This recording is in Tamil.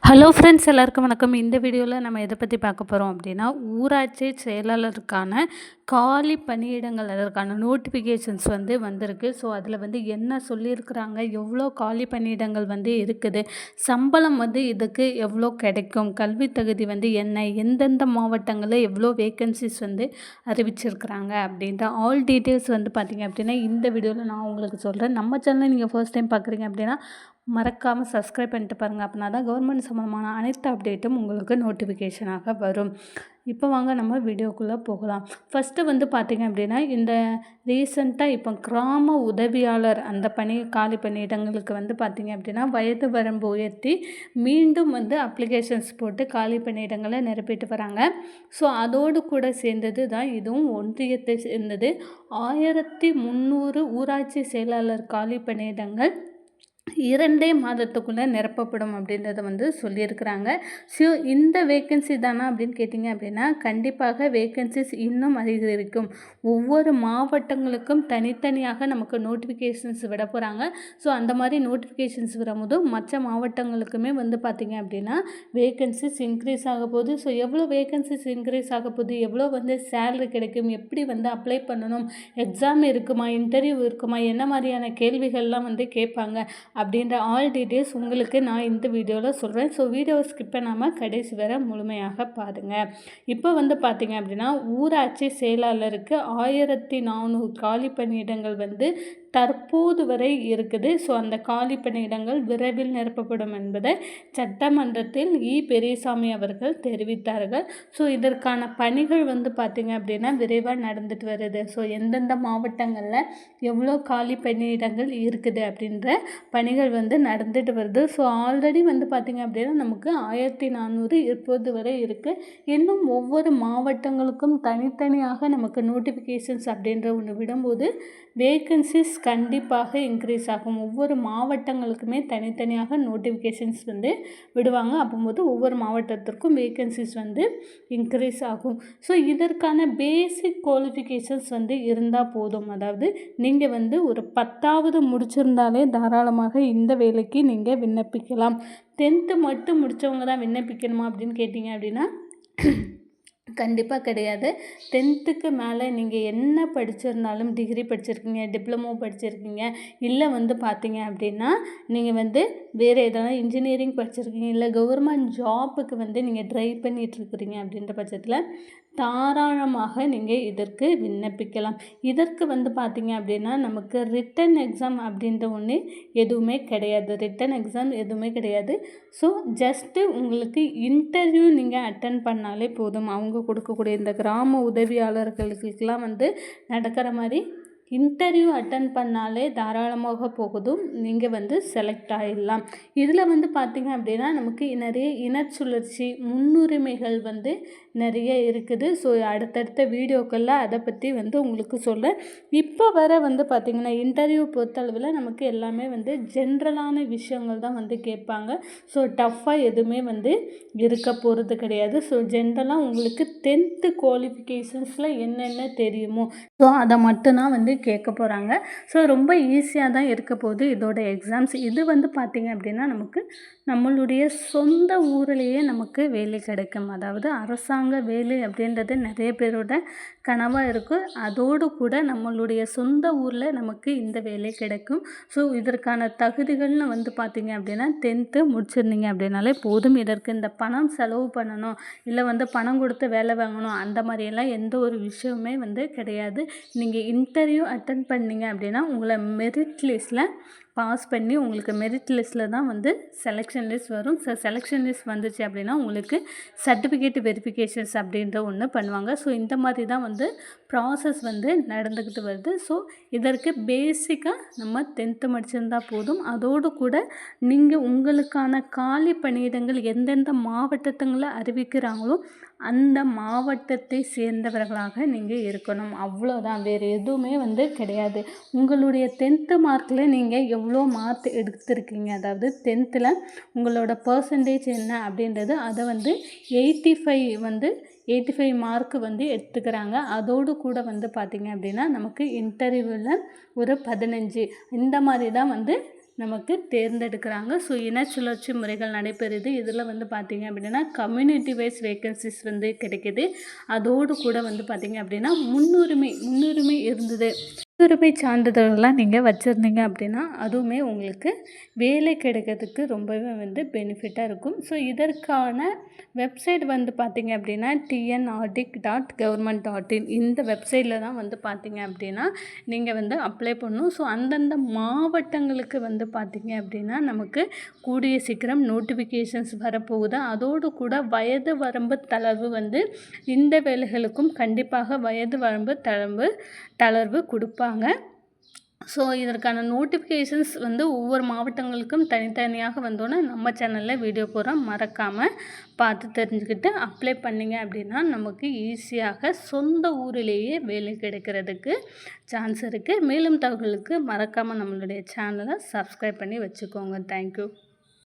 ஹலோ ஃப்ரெண்ட்ஸ், எல்லாருக்கும் வணக்கம். இந்த வீடியோவில் நம்ம எதை பற்றி பார்க்க போகிறோம் அப்படின்னா, ஊராட்சி செயலாளருக்கான காலி பணியிடங்கள் அதற்கான நோட்டிஃபிகேஷன்ஸ் வந்திருக்கு. ஸோ அதில் என்ன சொல்லியிருக்கிறாங்க, எவ்வளோ காலி பணியிடங்கள் இருக்குது, சம்பளம் இதுக்கு எவ்வளோ கிடைக்கும், கல்வி தகுதி என்ன, எந்தெந்த மாவட்டங்களில் எவ்வளோ வேக்கன்சிஸ் அறிவிச்சிருக்கிறாங்க அப்படின்ற ஆல் டீட்டெயில்ஸ் பார்த்திங்க அப்படின்னா இந்த வீடியோவில் நான் உங்களுக்கு சொல்கிறேன். நம்ம சேனலை நீங்கள் ஃபர்ஸ்ட் டைம் பார்க்குறீங்க அப்படின்னா மறக்காமல் சப்ஸ்கிரைப் பண்ணிட்டு பாருங்கள். அப்படின்னா தான் கவர்மெண்ட் சம்பந்தமான அனைத்து அப்டேட்டும் உங்களுக்கு நோட்டிஃபிகேஷனாக வரும். இப்போ வாங்க நம்ம வீடியோக்குள்ளே போகலாம். ஃபஸ்ட்டு பார்த்திங்க அப்படின்னா, இந்த ரீசெண்டாக இப்போ கிராம உதவியாளர் அந்த காலி பணியிடங்களுக்கு பார்த்திங்க அப்படின்னா வயது வரம்பு உயர்த்தி மீண்டும் அப்ளிகேஷன்ஸ் போட்டு காலி பணியிடங்களை நிரப்பிட்டு வராங்க. ஸோ அதோடு கூட சேர்ந்தது தான் இதுவும் ஒன்றியத்தை சேர்ந்தது. 1300 ஊராட்சி செயலாளர் காலி பணியிடங்கள் 2 மாதத்துக்குள்ளே நிரப்பப்படும் அப்படின்றத சொல்லியிருக்கிறாங்க. ஸோ இந்த வேக்கன்சி தானா அப்படின்னு கேட்டிங்க அப்படின்னா, கண்டிப்பாக வேக்கன்சிஸ் இன்னும் அதிகரிக்கும். ஒவ்வொரு மாவட்டங்களுக்கும் தனித்தனியாக நமக்கு நோட்டிஃபிகேஷன்ஸ் விட போகிறாங்க. ஸோ அந்த மாதிரி நோட்டிஃபிகேஷன்ஸ் வரும்போது மற்ற மாவட்டங்களுக்குமே பார்த்திங்க அப்படின்னா வேக்கன்சிஸ் இன்க்ரீஸ் ஆக போகுது. ஸோ எவ்வளோ வேக்கன்சிஸ் இன்க்ரீஸ் ஆக போகுது, எவ்வளோ சேலரி கிடைக்கும், எப்படி அப்ளை பண்ணணும், எக்ஸாம் இருக்குமா, இன்டர்வியூ இருக்குமா, என்ன மாதிரியான கேள்விகள்லாம் கேட்பாங்க அப்படின்ற ஆல் டீட்டெயில்ஸ் உங்களுக்கு நான் இந்த வீடியோவில் சொல்கிறேன். ஸோ வீடியோவை ஸ்கிப் பண்ணாமல் கடைசி வரை முழுமையாக பாருங்கள். இப்போ பார்த்திங்க அப்படின்னா, ஊராட்சி செயலாளருக்கு 1400 காலி பணியிடங்கள் தற்போது வரை இருக்குது. ஸோ அந்த காலி பணியிடங்கள் விரைவில் நிரப்பப்படும் என்பதை சட்டமன்றத்தில் பெரியசாமி அவர்கள் தெரிவித்தார்கள். ஸோ இதற்கான பணிகள் பார்த்திங்க அப்படின்னா விரைவாக நடந்துட்டு வருது. ஸோ எந்தெந்த மாவட்டங்களில் எவ்வளோ காலி பணியிடங்கள் இருக்குது அப்படின்ற பணிகள் நடந்துட்டு வருது. ஸோ ஆல்ரெடி பார்த்திங்க அப்படின்னா நமக்கு 1400 இப்போது வரை இருக்குது. இன்னும் ஒவ்வொரு மாவட்டங்களுக்கும் தனித்தனியாக நமக்கு நோட்டிஃபிகேஷன்ஸ் அப்படின்ற ஒன்று விடும்போது வேக்கன்சிஸ் கண்டிப்பாக இன்க்ரீஸ் ஆகும். ஒவ்வொரு மாவட்டங்களுக்குமே தனித்தனியாக நோட்டிஃபிகேஷன்ஸ் விடுவாங்க. அப்போது ஒவ்வொரு மாவட்டத்திற்கும் வேக்கன்சிஸ் இன்க்ரீஸ் ஆகும். ஸோ இதற்கான பேசிக் குவாலிஃபிகேஷன்ஸ் இருந்தால் போதும். அதாவது நீங்கள் ஒரு 10வது முடிச்சிருந்தாலே தாராளமாக இந்த வேலைக்கு நீங்கள் விண்ணப்பிக்கலாம். 10th மட்டும் முடித்தவங்க தான் விண்ணப்பிக்கணுமா அப்படின்னு கேட்டிங்க அப்படின்னா கண்டிப்பாக கிடையாது. 10th மேலே நீங்கள் என்ன படிச்சிருந்தாலும், டிகிரி படிச்சிருக்கீங்க, டிப்ளமோ படிச்சிருக்கீங்க, இல்லை பார்த்தீங்க அப்படின்னா நீங்கள் வேறு எதனா இன்ஜினியரிங் படிச்சிருக்கீங்க, இல்லை கவர்மெண்ட் ஜாப்புக்கு நீங்கள் ட்ரை பண்ணிகிட்ருக்குறீங்க அப்படின்ற பட்சத்தில் தாராளமாக நீங்கள் இதற்கு விண்ணப்பிக்கலாம். இதற்கு பார்த்தீங்க அப்படின்னா நமக்கு ரிட்டன் எக்ஸாம் அப்படின்ற ஒன்று எதுவுமே கிடையாது. ரிட்டன் எக்ஸாம் எதுவுமே கிடையாது. ஸோ ஜஸ்ட்டு உங்களுக்கு இன்டர்வியூ நீங்கள் அட்டன் பண்ணாலே போதும். அவங்க கொடுக்கக்கூடிய இந்த கிராம உதவியாளர்களுக்கெல்லாம் நடக்கிற மாதிரி இன்டர்வியூ அட்டன் பண்ணாலே தாராளமாக போகுதும் நீங்கள் செலக்ட் ஆகிடலாம். இதில் பார்த்திங்க அப்படின்னா நமக்கு நிறைய இனச்சுழற்சி முன்னுரிமைகள் நிறைய இருக்குது. ஸோ அடுத்தடுத்த வீடியோக்களில் அதை பற்றி உங்களுக்கு சொல்ல இப்போ வர பார்த்திங்கன்னா இன்டர்வியூ பொறுத்தளவில் நமக்கு எல்லாமே ஜென்ரலான விஷயங்கள் தான் கேட்பாங்க. ஸோ டஃப்பாக எதுவுமே இருக்க போகிறது கிடையாது. ஸோ ஜென்ரலாக உங்களுக்கு 10th குவாலிஃபிகேஷன்ஸில் என்னென்ன தெரியுமோ ஸோ அதை மட்டும்தான் கேட்க போகிறாங்க. ஸோ ரொம்ப ஈஸியாக தான் இருக்க போகுது இதோட எக்ஸாம்ஸ். இது பார்த்திங்க அப்படின்னா நமக்கு நம்மளுடைய சொந்த ஊரிலேயே நமக்கு வேலை கிடைக்கும். அதாவது அரசாங்க வேலை அப்படின்றது நிறைய பேரோட கனவாக இருக்குது. அதோடு கூட நம்மளுடைய சொந்த ஊரில் நமக்கு இந்த வேலை கிடைக்கும். ஸோ இதற்கான தகுதிகள்னு பார்த்திங்க அப்படின்னா 10th முடிச்சிருந்தீங்க அப்படின்னாலே போதும். இதற்கு இந்த பணம் செலவு பண்ணணும், இல்லை பணம் கொடுத்து வேலை வாங்கணும், அந்த மாதிரியெல்லாம் எந்த ஒரு விஷயமே கிடையாது. நீங்கள் இன்டர்வியூ அட்டன் பண்ணீங்க அப்படின்னா உங்களை மெரிட் லிஸ்ட்டில் பாஸ் பண்ணி உங்களுக்கு மெரிட் லிஸ்ட்டில் தான் செலெக்ஷன் லிஸ்ட் வரும். ஸோ செலெக்ஷன் லிஸ்ட் வந்துச்சு அப்படின்னா உங்களுக்கு சர்டிஃபிகேட் வெரிஃபிகேஷன்ஸ் அப்படின்ற ஒன்று பண்ணுவாங்க. ஸோ இந்த மாதிரி தான் ப்ராசஸ் நடந்துக்கிட்டு வருது. ஸோ இதற்கு பேசிக்காக நம்ம 10th முடிச்சிருந்தால் போதும். அதோடு கூட நீங்கள் உங்களுக்கான காலி பணியிடங்கள் எந்தெந்த மாவட்டத்துங்களில் அறிவிக்கிறாங்களோ அந்த மாவட்டத்தை சேர்ந்தவர்களாக நீங்கள் இருக்கணும். அவ்வளோதான், வேறு எதுவுமே கிடையாது. உங்களுடைய 10th மார்க்கில் நீங்கள் எவ்வளோ மார்க் எடுத்திருக்கீங்க, அதாவது 10th உங்களோட பர்சன்டேஜ் என்ன அப்படின்றது அதை 85 மார்க்கு எடுத்துக்கிறாங்க. அதோடு கூட பார்த்திங்க அப்படின்னா நமக்கு இன்டர்வியூவில் ஒரு 15 இந்த மாதிரி தான் நமக்கு தேர்ந்தெடுக்கிறாங்க. ஸோ இனச்சுழற்சி முறைகள் நடைபெறுது. இதில் வந்து பார்த்திங்க அப்படின்னா கம்யூனிட்டி வைஸ் வேக்கன்சிஸ் வந்து கிடைக்கிது. அதோடு கூட வந்து பார்த்திங்க அப்படின்னா முன்னுரிமை இருந்தது. முன்னுரிமை சான்றிதழ்லாம் நீங்கள் வச்சுருந்தீங்க அப்படின்னா அதுவுமே உங்களுக்கு வேலை கிடைக்கிறதுக்கு ரொம்பவே வந்து பெனிஃபிட்டாக இருக்கும். ஸோ இதற்கான வெப்சைட் வந்து பார்த்திங்க அப்படின்னா tnardic.government.in இந்த வெப்சைட்டில் தான் வந்து பார்த்திங்க அப்படின்னா நீங்கள் வந்து அப்ளை பண்ணணும். ஸோ அந்தந்த மாவட்டங்களுக்கு வந்து பார்த்திங்க அப்படின்னா நமக்கு கூடிய சீக்கிரம் நோட்டிஃபிகேஷன்ஸ் வரப்போகுது. அதோடு கூட வயது வரம்பு தளர்வு வந்து இந்த வேலைகளுக்கும் கண்டிப்பாக வயது வரம்பு தளர்வு கொடுப்பாங்க. ஸோ இதற்கான நோட்டிஃபிகேஷன்ஸ் வந்து ஒவ்வொரு மாவட்டங்களுக்கும் தனித்தனியாக வந்தோன்னே நம்ம சேனலில் வீடியோ போகிறோம். மறக்காமல் பார்த்து தெரிஞ்சுக்கிட்டு அப்ளை பண்ணிங்க அப்படின்னா நமக்கு ஈஸியாக சொந்த ஊரிலேயே வேலை கிடைக்கிறதுக்கு சான்ஸ் இருக்குது. மேலும் தகவலுக்கு மறக்காமல் நம்மளுடைய சேனலை சப்ஸ்கிரைப் பண்ணி வச்சுக்கோங்க. தேங்க்யூ.